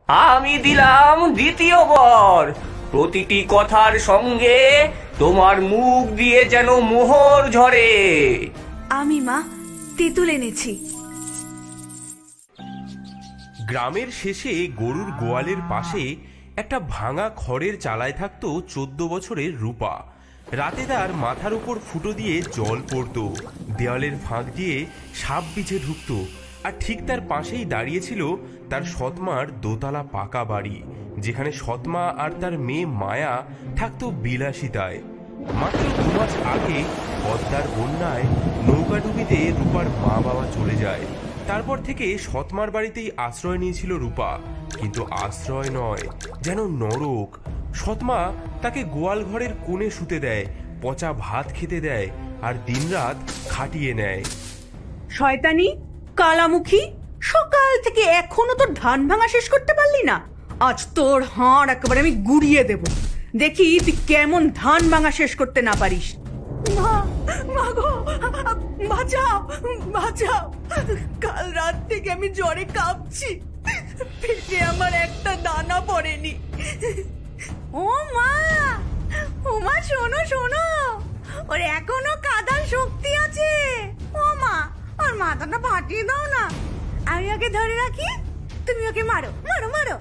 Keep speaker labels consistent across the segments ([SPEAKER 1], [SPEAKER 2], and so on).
[SPEAKER 1] আমি দিলাম দ্বিতীয় বর। প্রতিটি কথার সঙ্গে তোমার মুখ দিয়ে যেন মোহর ঝরে।
[SPEAKER 2] আমি মা তেঁতুল এনেছি।
[SPEAKER 3] গ্রামের শেষে গরুর গোয়ালের পাশে একটা ভাঙা খড়ের চালায় থাকতো 14 বছরের রূপা। রাতে তার মাথার উপর ফুটো দিয়ে জল পড়তো, দেওয়ালের ফাঁক দিয়ে সাপ বিছে ঢুকতো, আর ঠিক তার পাশেই দাঁড়িয়েছিল তার সৎমার দোতলা পাকা বাড়ি, যেখানে সৎমা আর তার মেয়ে মায়া থাকতো বিলাসিতায়। মাত্র 2 মাস আগে পদ্মার বন্যায় নৌকাডুবিতে রূপার মা বাবা চলে যায়। তারপর থেকে সৎমার বাড়িতেই আশ্রয় নিয়েছিল রূপা, কিন্তু আশ্রয় নয়, যেন নরক। সৎমা তাকে গোয়াল ঘরের কোণে শুতে দেয়, পচা ভাত খেতে দেয়, আর দিনরাত খাটিয়ে নেয়।
[SPEAKER 2] শয়তানি কালামুখী, সকাল থেকে এখনো তোর ধান ভাঙা শেষ করতে পারলি না? আজ তোর হাড় একেবারে আমি গুড়িয়ে দেব, দেখি তুই কেমন ধান ভাঙা শেষ করতে না পারিস। মা গো, বাঁচাও বাঁচাও, কাল রাত থেকে আমি জ্বরে কাঁপছি, পেটে আমার একটা দানা পড়েনি। ও মা, ও মা, শোনো শোনো, ওর এখনো কাদার শক্তি আছে। ও মা, ওর মাথাটা ফাটিয়ে দাও না, আমি ওকে ধরে রাখি, তুমি ওকে মারো মারো মারো।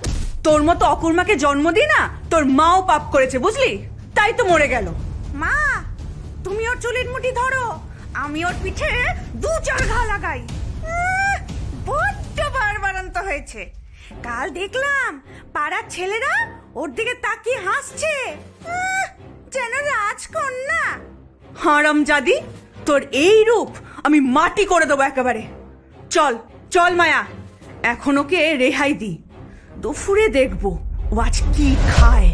[SPEAKER 2] তোর মতো অকুর্মাকে জন্ম দি না, তোর মাও পাপ করেছে বুঝলি, তাই তো মরে গেল। মা, তুমি ওর চুলের মুঠি ধরো, আমি ওর পিঠে 2-4 ঘা লাগাই। বড্ড বাড়বাড়ন্ত হয়েছে। কাল দেখলাম পাড়ার ছেলেরা ওর দিকে তাকিয়ে হাসছে, যেন রাজকন্যা। হারামজাদি, তোর এই রূপ আমি মাটি করে দেবো একেবারে। চল চল মায়া, এখন ওকে রেহাই দি, দুপুরে দেখবো ও আজ কি খায়।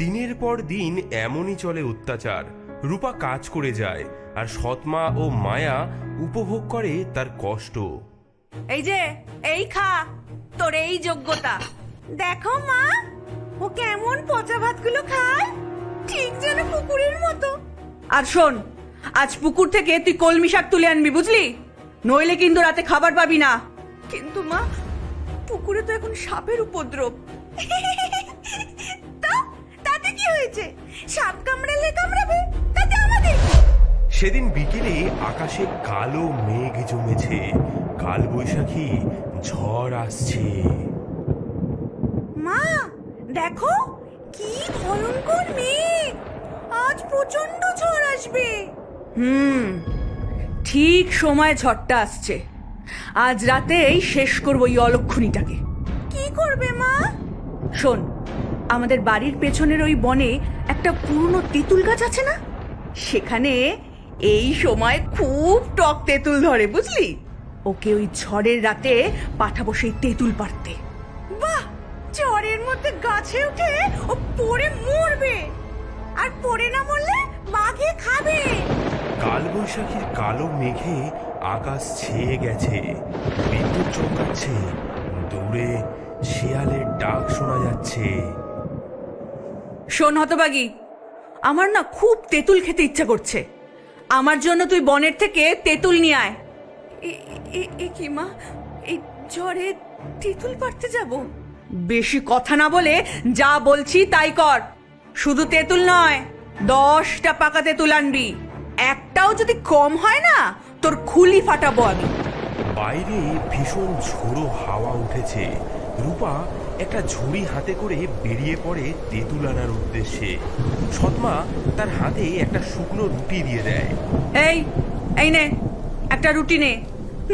[SPEAKER 3] দিনের পর দিন এমনই চলে অত্যাচার। রূপা কাজ করে যায়, আর সৎমা ও মায়া উপভোগ করে তার কষ্ট।
[SPEAKER 2] এই যে, এই খা, তোর এই যোগ্যতা। দেখো মা, ও কেমন পচা ভাতগুলো খায়, ঠিক যেন পুকুরের মতো। আর শোন, আজ পুকুর থেকে তুই কলমি শাক তুলে আনবি বুঝলি, নইলে কিন্তু রাতে খাবার পাবি না। কিন্তু মা, পুকুরে তো এখন সাপের উপদ্রব। তাতে কি হয়েছে, সাপ কামড়ালে কামড়াবে, তাতে আমাদের।
[SPEAKER 3] সেদিন বিকেলে আকাশে কালো মেঘ জমেছে, কাল বৈশাখী ঝড় আসছে।
[SPEAKER 2] মা দেখো, কি ভয়ঙ্কর মেঘ, আজ প্রচন্ড ঝড় আসবে। ঠিক সময় ঝড়টা আসছে, আজ রাতেই শেষ করবো এই অলক্ষণীটাকে। কি করবে মা? শোন, আমাদের বাড়ির পেছনের ওই বনে একটা পুরনো তেঁতুল গাছ আছে না, সেখানে এই সময় খুব টক তেঁতুল ধরে বুঝলি, ওকে ওই ঝড়ের রাতে পাঠাবো সেই তেঁতুল পাড়তে। বাহ, ঝড়ের মধ্যে গাছে উঠে ও পড়ে মরবে, আর পড়ে না মরলে বাঘে খাবে।
[SPEAKER 3] কাল বৈশাখীর কালো মেঘে আকাশ ছেয়ে গেছে, বিদ্যুৎ চমকাচ্ছে, দূরে শিয়ালের ডাক শোনা যাচ্ছে।
[SPEAKER 2] শোন হতবাগী, আমার না খুব তেঁতুল খেতে ইচ্ছা করছে, আমার জন্য তুই বনের থেকে তেঁতুল নিয়ে আয়। এ কি মা, এই ঝড়ে তেঁতুল পাড়তে যাব? বেশি কথা না বলে যা বলছি তাই কর। শুধু তেঁতুল নয়, 10টা পাকা তেঁতুল আনবি, একটাও যদি কম হয় না তোর খুলি ফাটাবো আমি।
[SPEAKER 3] বাইরে ভীষণ ঝোড়ো হাওয়া উঠেছে। রূপা একটা ঝুড়ি হাতে করে বেরিয়ে পড়ে তেঁতুল আনার উদ্দেশ্যে। সৎমা তার হাতে একটা শুকনো রুটি দিয়ে দেয়।
[SPEAKER 2] এই এই নে, একটা রুটি নে,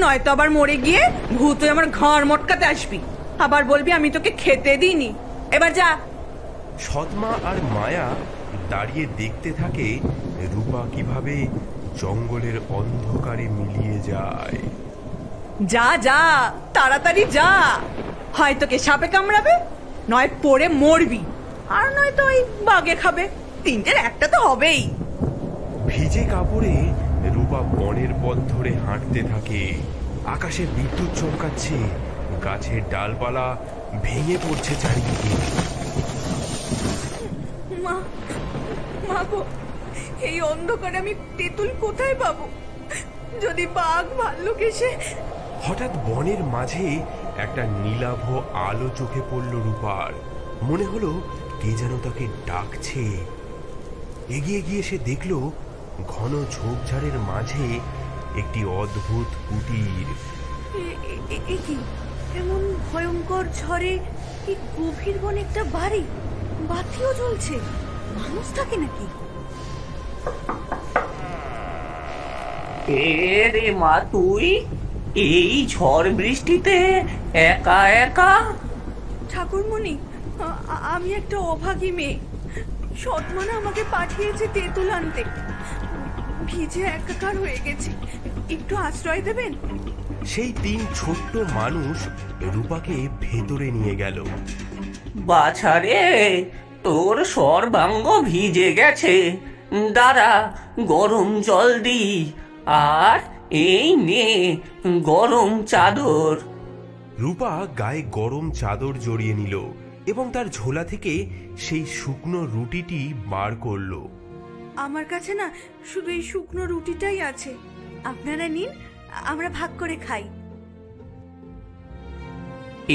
[SPEAKER 2] নয়তো আবার মরে গিয়ে ভূত আমার ঘাড় মটকাতে আসবি, আবার বলবি আমি তোকে খেতে দিইনি। এবার যা।
[SPEAKER 3] সৎমা আর মায়া দাঁড়িয়ে দেখতে থাকে রূপা কিভাবে জঙ্গলের অন্ধকারে মিলিয়ে যায়।
[SPEAKER 2] যা যা, তাড়াতাড়ি যা, হয় তোকে সাপে কামড়াবে, নয় পড়ে মরবি, আর নয়তো ওই বাঘে খাবে, তিনটের একটা তো হবেই।
[SPEAKER 3] ভিজে কাপড়ে রূপা বনের পথ ধরে হাঁটতে থাকে। আকাশে বিদ্যুৎ চমকাচ্ছে, গাছের ডালপালা ভেঙে পড়ছে চারিদিকে।
[SPEAKER 2] মা, মা গো, এই অন্ধকারে আমি তেঁতুল কোথায় পাবো? যদি বাঘ ভাল্লুক এসে।
[SPEAKER 3] হঠাৎ বনের মাঝে একটা নীলাভ আলো চোখে পড়ল রূপার। মনে হলো কে যেন তাকে ডাকছে। এগিয়ে গিয়ে সে দেখল ঘন ঝোপঝাড়ের মাঝে একটি অদ্ভুত কুটির।
[SPEAKER 2] কি এমন ভয়ঙ্কর ঝড়ে এই গভীর বনে একটা বাড়ি, বাতিও জ্বলছে, মানুষ থাকে নাকি?
[SPEAKER 1] রে মা, তুই এই ঝড় বৃষ্টিতে একা একা?
[SPEAKER 2] ঠাকুরমণি, আমি একটা অভাগী মেয়ে। সৎমানা আমাকে পাঠিয়েছে তেঁতুল আনতে। ভিজে একাকার হয়ে গেছি, একটু আশ্রয় দেবেন?
[SPEAKER 3] সেই তিন ছোট্ট মানুষ রূপাকে ভেতরে নিয়ে গেল।
[SPEAKER 1] বাছারে, তোর সর্বাঙ্গ ভিজে গেছে, দাঁড়া গরম জল দি, আর এই নে গরম চাদর।
[SPEAKER 3] রূপা গায়ে গরম চাদর জড়িয়ে নিল এবং তার ঝোলা থেকে সেই শুকনো রুটিটি বার করলো।
[SPEAKER 2] আমার কাছে না শুধু এই শুকনো রুটিটাই আছে, আপনারা নিন, আমরা ভাগ করে খাই।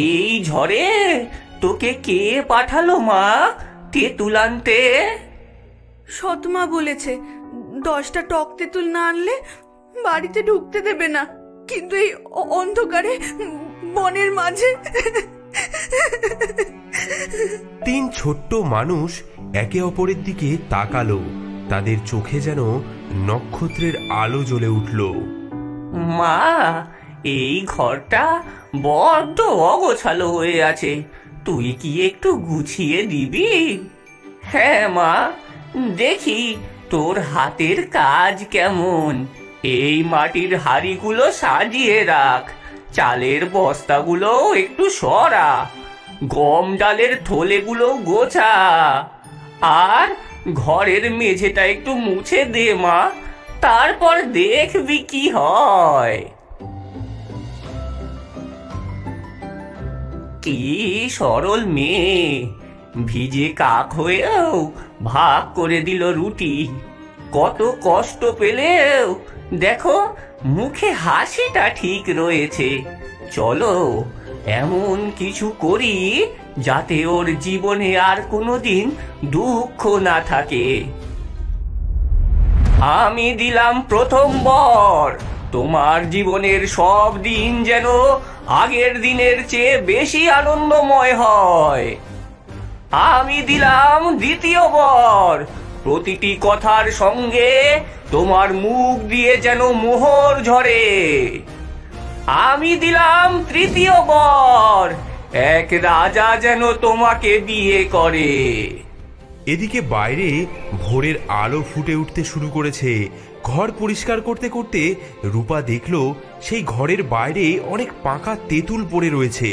[SPEAKER 1] এই ঝড়ে তোকে কে পাঠালো মা তেঁতুল আনতে?
[SPEAKER 2] সৎমা বলেছে 10টা টক তেঁতুল না আনলে বাড়িতে ঢুকতে দেবে না, কিন্তু এই অন্ধকারে বনের মাঝে।
[SPEAKER 3] তিন ছোট্ট মানুষ একে অপরের দিকে তাকালো। তাদের চোখে যেন নক্ষত্রের আলো জ্বলে উঠল।
[SPEAKER 1] মা, এই ঘরটা বড্ড অগোছালো হয়ে আছে, তুই কি একটু গুছিয়ে দিবি? হ্যাঁ মা, দেখি তোর হাতের কাজ কেমন। এই মাটির হাঁড়িগুলো সাজিয়ে রাখ, চালের বস্তাগুলো একটু সরা, গম ডালের থলেগুলো গোছা, আর ঘরের মেঝেটা একটু মুছে দে মা, তারপর দেখবি কি হয়। কি সরল মেয়ে, ভিজে কাক হয়েও ভাগ করে দিল রুটি। কত কষ্ট পেলেও দেখো মুখে হাসিটা ঠিক রয়েছে। চলো এমন কিছু করি যাতে ওর জীবনে আর কোনোদিন দুঃখ না থাকে। আমি দিলাম প্রথম বর, তোমার জীবনের সব দিন যেন আগের দিনের চেয়ে বেশি আনন্দময় হয়। আমি দিলাম দ্বিতীয় বর, প্রতিটি কথার সঙ্গে তোমার মুখ দিয়ে যেন মোহর ঝরে। আমি দিলাম তৃতীয় বর, এক রাজা যেন তোমাকে বিয়ে করে।
[SPEAKER 3] এদিকে বাইরে ভোরের আলো ফুটে উঠতে শুরু করেছে। ঘর পরিষ্কার করতে করতে রূপা দেখল সেই ঘরের বাইরে অনেক পাকা তেঁতুল পড়ে রয়েছে।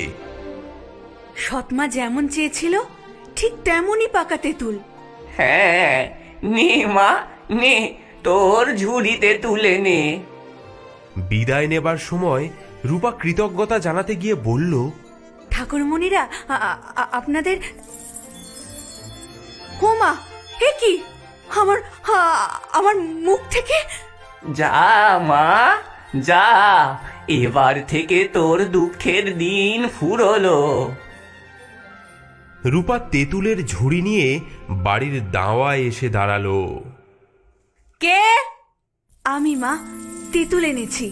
[SPEAKER 2] সৎমা যেমন চেয়েছিল ঠিক তেমনই পাকা তেঁতুল।
[SPEAKER 1] হ্যাঁ, নে মা নে, তোর ঝুড়িতে তুলে নে।
[SPEAKER 3] বিদায় নেবার সময় রূপা কৃতজ্ঞতা জানাতে গিয়ে বলল,
[SPEAKER 2] ঠাকুরমণিরা, আপনাদের। হোমা, হে কি, আমার মুখ থেকে।
[SPEAKER 1] যা মা যা, এবার থেকে তোর দুঃখের দিন ফুরলো।
[SPEAKER 3] রূপা তেঁতুলের ঝুড়ি নিয়ে বাড়ির দাওয়ায় এসে দাঁড়ালো।
[SPEAKER 2] কে? আমি মা, তেঁতুল এনেছি।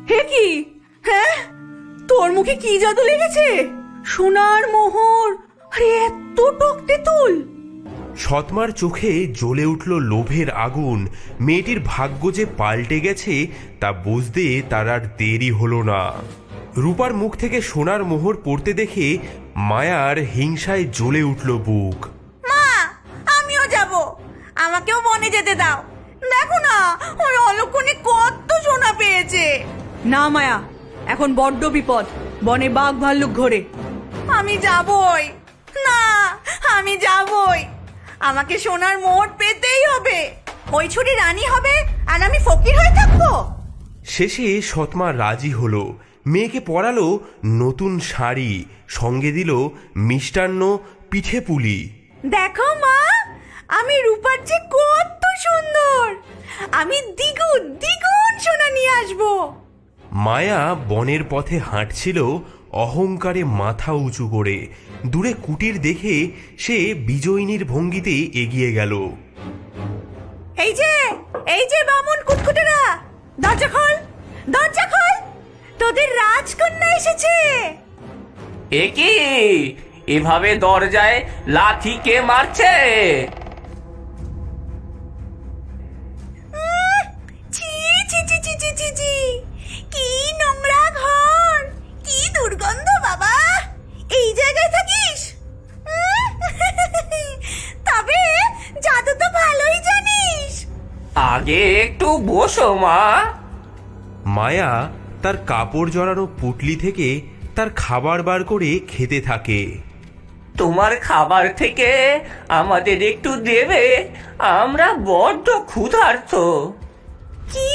[SPEAKER 2] হে কি, হ্যাঁ, তোর মুখে কি জাদু লেগেছে? সোনার মোহর, আরে এত টক তেঁতুল!
[SPEAKER 3] সৎমার চোখে জ্বলে উঠল লোভের আগুন। মেয়েটির ভাগ্য যে পাল্টে গেছে তা বুঝতে তার আর দেরি হলো না। রূপার মুখ থেকে সোনার মোহর পড়তে দেখে মায়ার হিংসায় জ্বলে উঠল বুক।
[SPEAKER 2] মা, আমিও যাব, আমাকেও বনে যেতে দাও। দেখো না, ওই অলক্ষণে কত সোনা পেয়েছে। না মায়া, এখন বড্ড বিপদ, বনে বাঘ ভাল্লুক ঘোরে। আমি যাবই না, আমি যাবই, আমাকে সোনার মোহর পেতেই হবে। ওই ছুরি রানী হবে আর আমি ফকির হয়ে থাকবো।
[SPEAKER 3] শেষে সৎমা রাজি হলো। মেয়েকে পরালো নতুন শাড়ি, সঙ্গে দিল মিষ্টান্ন, পিঠে পুলি।
[SPEAKER 2] দেখো মা, আমি রূপার চেয়ে কত সুন্দর, আমি দ্বিগুণ দ্বিগুণ সোনা নিয়ে আসবো।
[SPEAKER 3] মায়া বনের পথে হাঁটছিল অহংকারে মাথা উঁচু করে। দূরে কুটির দেখে সে বিজয়িনীর ভঙ্গিতে এগিয়ে গেল।
[SPEAKER 2] এই যে বামুন কুটকুটেরা, দরজা খোল, দরজা খোল, তোদের রাজকন্যা এসেছে।
[SPEAKER 1] এ কি, এভাবে দরজায় লাথি কে মারছে?
[SPEAKER 2] ছি ছি ছি ছি ছি ছি ছি, কি নোংরা ঘর, কি দুর্গন্ধ বাবা। এই জায়গায় থাকিস? তবে জাদু তো ভালোই জানিস।
[SPEAKER 1] আগে একটু বসো মা।
[SPEAKER 3] মায়া তার কাপড় জড়ানো পুটলি থেকে তার খাবার বার করে খেতে থাকে।
[SPEAKER 1] তোমার খাবার থেকে আমাদের একটু দেবে, আমরা বড্ড ক্ষুধার্ত।
[SPEAKER 2] কি,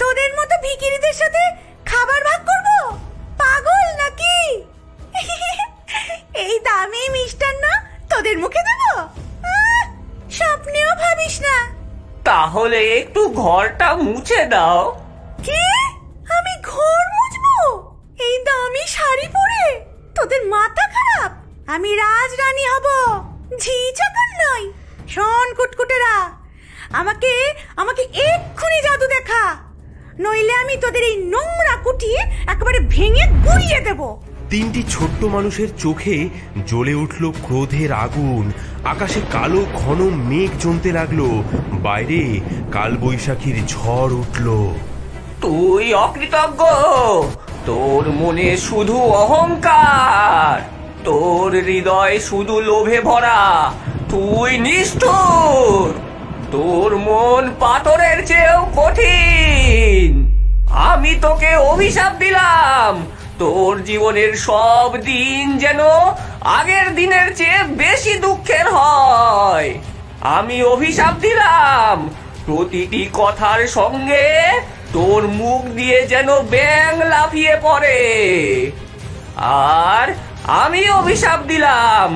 [SPEAKER 2] তোদের মতো ভিখিরিদের সাথে খাবার ভাগ করব? পাগল নাকি? এই দামি মিষ্টান্ন তোদের মুখে দেব? স্বপ্নেও ভাবিস না।
[SPEAKER 1] তাহলে একটু ঘরটা মুছে দাও।
[SPEAKER 2] কি, আমি ঘর মুছবো এই দামি শাড়ি পরে? তোদের মাথা খারাপ? আমি রাজরানী হব, ঝি চাকর নই। শোন কুটকুটেরা, আমাকে আমাকে এক্ষুনি জাদু দেখা, নইলে আমি তোদের এই নোংরা কুঠি একেবারে ভেঙে গুড়িয়ে দেব।
[SPEAKER 3] তিনটি ছোট্ট মানুষের চোখে জ্বলে উঠল ক্রোধের আগুন। আকাশে কালো ঘন মেঘ জমতে লাগলো। বাইরে কালবৈশাখীর ঝড় উঠল।
[SPEAKER 1] তুই অকৃতজ্ঞ, তোর মনে শুধু অহংকার, তোর হৃদয় শুধু লোভে ভরা, তুই নিষ্ঠুর, তোর মন পাথরের চেয়েও কঠিন। আমি তোকে অভিশাপ দিলাম, তোর জীবনের সব দিন যেন আগের দিনের চেয়ে বেশি দুঃখের হয়। আমি অভিশাপ দিলাম, প্রতিটি কথার সঙ্গে তোর মুখ দিয়ে যেন ব্যাঙ লাফিয়ে পড়ে। আর আমি অভিশাপ দিলাম,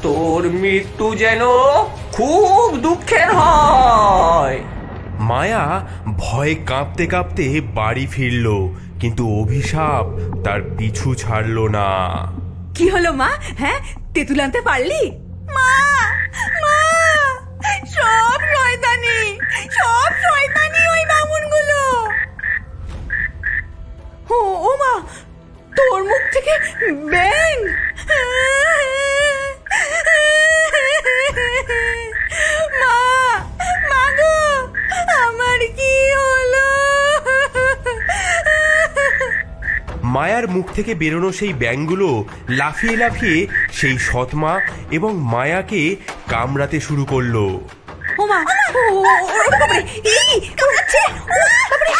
[SPEAKER 1] তোর মৃত্যু যেন খুব দুঃখের হয়।
[SPEAKER 3] মায়া ভয়ে কাঁপতে কাঁপতে বাড়ি ফিরল, কিন্তু অভিশাপ তার পিছু ছাড়ল না।
[SPEAKER 2] কি হলো মা? হ্যাঁ, তেঁতুল আনতে পারলি? মা, মা, সব শয়তানি ওই বামুনগুলো। ও মা, তোর মুখ থেকে ব্যাঙ! মা, মা গো, আমার কি হলো?
[SPEAKER 3] মায়ার মুখ থেকে বেরোনো সেই ব্যাঙগুলো লাফিয়ে লাফিয়ে সেই সৎমা এবং মায়াকে কামড়াতে শুরু করলো।
[SPEAKER 2] ও মা, ও বাবারে, এই কামড়াচ্ছে! ও বাবারে,